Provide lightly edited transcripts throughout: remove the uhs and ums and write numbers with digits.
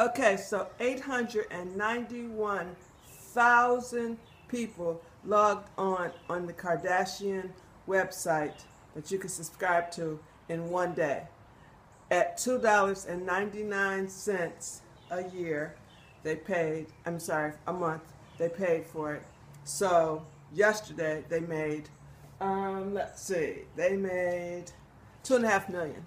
Okay, so 891,000 people logged on the Kardashian website that you can subscribe to in one day. At $2.99 a year, they paid, I'm sorry, a month, they paid for it. So yesterday they made, let's see, they made $2.5 million.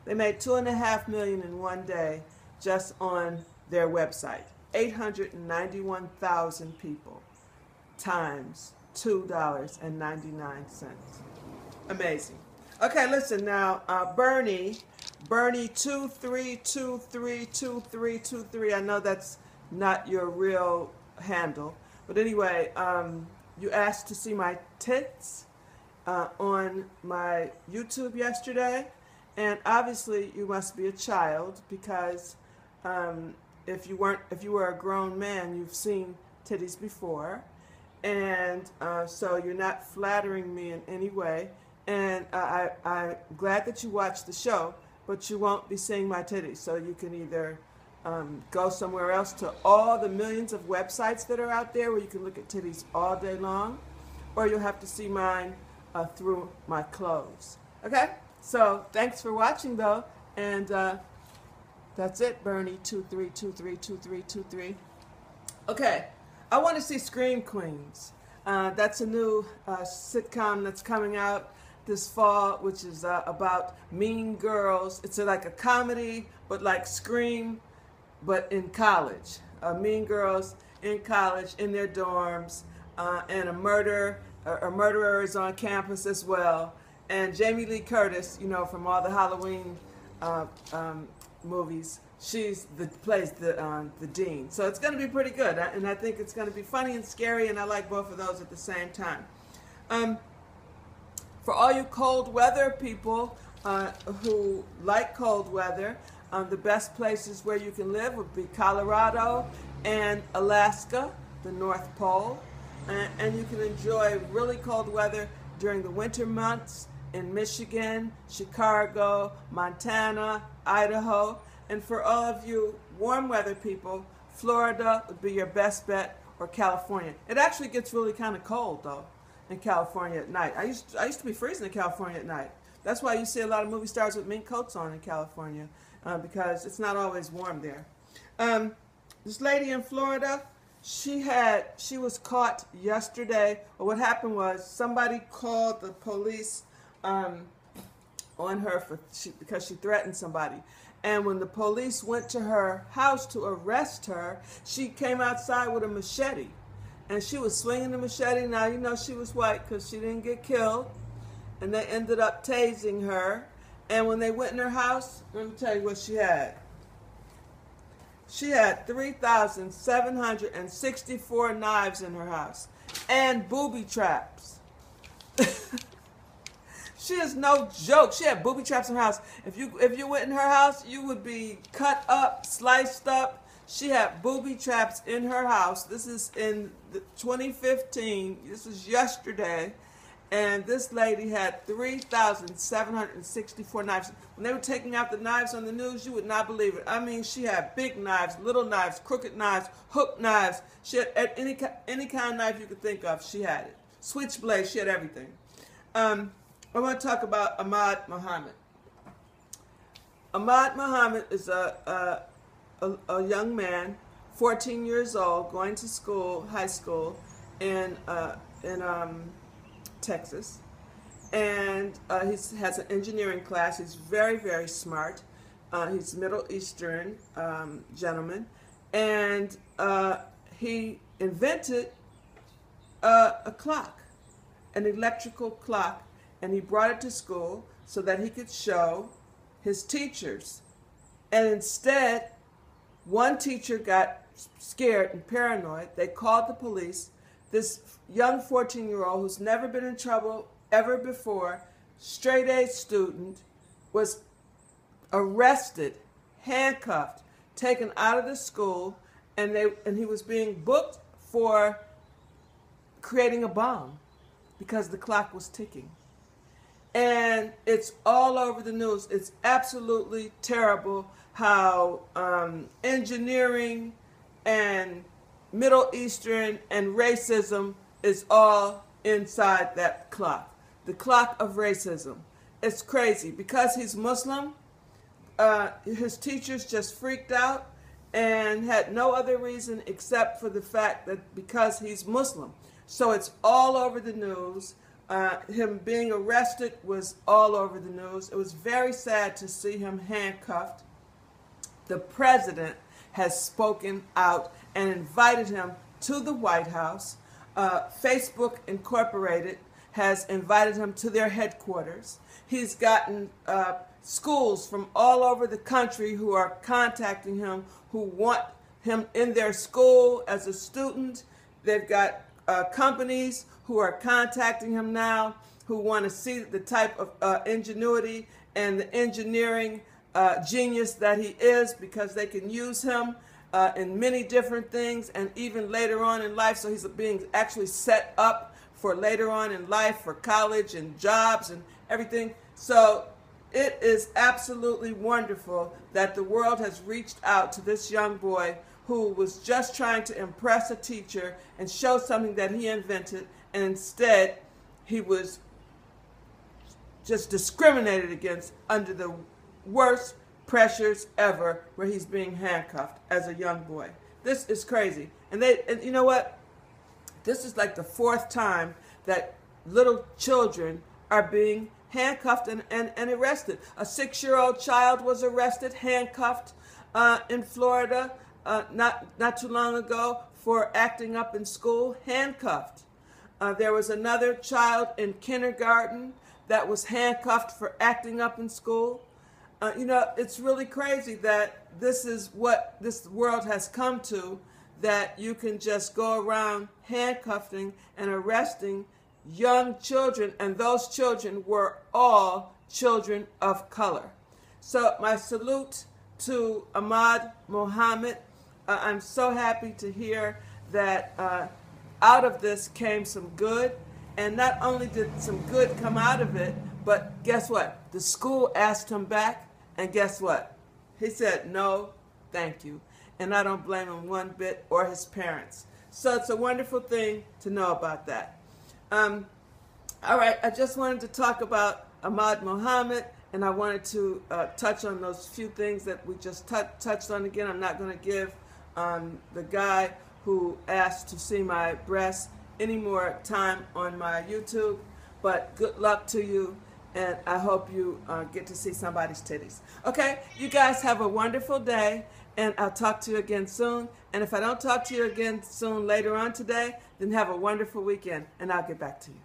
They made $2.5 million in one day just on their website. 891,000 people times $2.99. Amazing. Okay, listen now, Bernie 23232323. I know that's not your real handle, but anyway, you asked to see my tits on my YouTube yesterday, and obviously you must be a child because if you were a grown man, you've seen titties before, and so you're not flattering me in any way. And I'm glad that you watched the show, but you won't be seeing my titties. So you can either go somewhere else to all the millions of websites that are out there where you can look at titties all day long, or you'll have to see mine through my clothes. Okay? So thanks for watching, though, and that's it, Bernie 23232323. Okay, I want to see Scream Queens. That's a new sitcom that's coming out this fall, which is about mean girls. It's like a comedy, but like Scream, but in college. Mean girls in college, in their dorms, and a murderer is on campus as well. And Jamie Lee Curtis, you know, from all the Halloween movies, plays the dean. So it's going to be pretty good, and I think it's going to be funny and scary, and I like both of those at the same time. For all you cold weather people who like cold weather, the best places where you can live would be Colorado and Alaska, the North Pole, and you can enjoy really cold weather during the winter months in Michigan, Chicago, Montana, Idaho. And for all of you warm weather people, Florida would be your best bet, or California. It actually gets really kind of cold, though, in California at night. I used to be freezing in California at night. That's why you see a lot of movie stars with mink coats on in California, because it's not always warm there. This lady in Florida, she was caught yesterday. Or what happened was somebody called the police on her because she threatened somebody. And when the police went to her house to arrest her, she came outside with a machete. And she was swinging the machete. Now, you know she was white because she didn't get killed. And they ended up tasing her. And when they went in her house, let me tell you what she had. She had 3,764 knives in her house. And booby traps. She is no joke. She had booby traps in her house. If you went in her house, you would be cut up, sliced up. She had booby traps in her house. This is in 2015. This is yesterday. And this lady had 3,764 knives. When they were taking out the knives on the news, you would not believe it. I mean, she had big knives, little knives, crooked knives, hook knives. She had any kind of knife you could think of, she had it. Switchblades, she had everything. I want to talk about Ahmed Mohammed. Ahmed Mohammed is a young man, 14 years old, going to school, high school, in Texas, and he has an engineering class. He's very, very smart. He's a Middle Eastern gentleman, and he invented a clock, an electrical clock, and he brought it to school so that he could show his teachers. And instead, one teacher got scared and paranoid. They called the police. This young 14-year-old who's never been in trouble ever before, straight-A student, was arrested, handcuffed, taken out of the school, and he was being booked for creating a bomb because the clock was ticking. And it's all over the news. It's absolutely terrible how engineering and Middle Eastern and racism is all inside that clock. The clock of racism. It's crazy. Because he's Muslim, his teachers just freaked out and had no other reason except for the fact that because he's Muslim. So it's all over the news. Him being arrested was all over the news. It was very sad to see him handcuffed. The president has spoken out and invited him to the White House. Facebook Incorporated has invited him to their headquarters. He's gotten schools from all over the country who are contacting him, who want him in their school as a student. They've got companies who are contacting him now, who want to see the type of ingenuity and the engineering genius that he is, because they can use him in many different things and even later on in life. So he's being actually set up for later on in life, for college and jobs and everything. So it is absolutely wonderful that the world has reached out to this young boy who was just trying to impress a teacher and show something that he invented, and instead he was just discriminated against under the worst pressures ever, where he's being handcuffed as a young boy. This is crazy. And you know what? This is like the 4th time that little children are being handcuffed and arrested. A 6-year-old child was arrested, handcuffed in Florida not too long ago for acting up in school, handcuffed. There was another child in kindergarten that was handcuffed for acting up in school. You know, it's really crazy that this is what this world has come to, that you can just go around handcuffing and arresting young children, and those children were all children of color. So my salute to Ahmed Mohammed. I'm so happy to hear that out of this came some good, and not only did some good come out of it, but guess what? The school asked him back, and guess what? He said, no, thank you. And I don't blame him one bit, or his parents. So it's a wonderful thing to know about that. All right, I just wanted to talk about Ahmed Mohammed, and I wanted to touch on those few things that we just touched on again. I'm not going to give the guy who asked to see my breasts any more time on my YouTube, but good luck to you, and I hope you get to see somebody's titties. Okay, you guys have a wonderful day, and I'll talk to you again soon. And if I don't talk to you again soon later on today, then have a wonderful weekend, and I'll get back to you.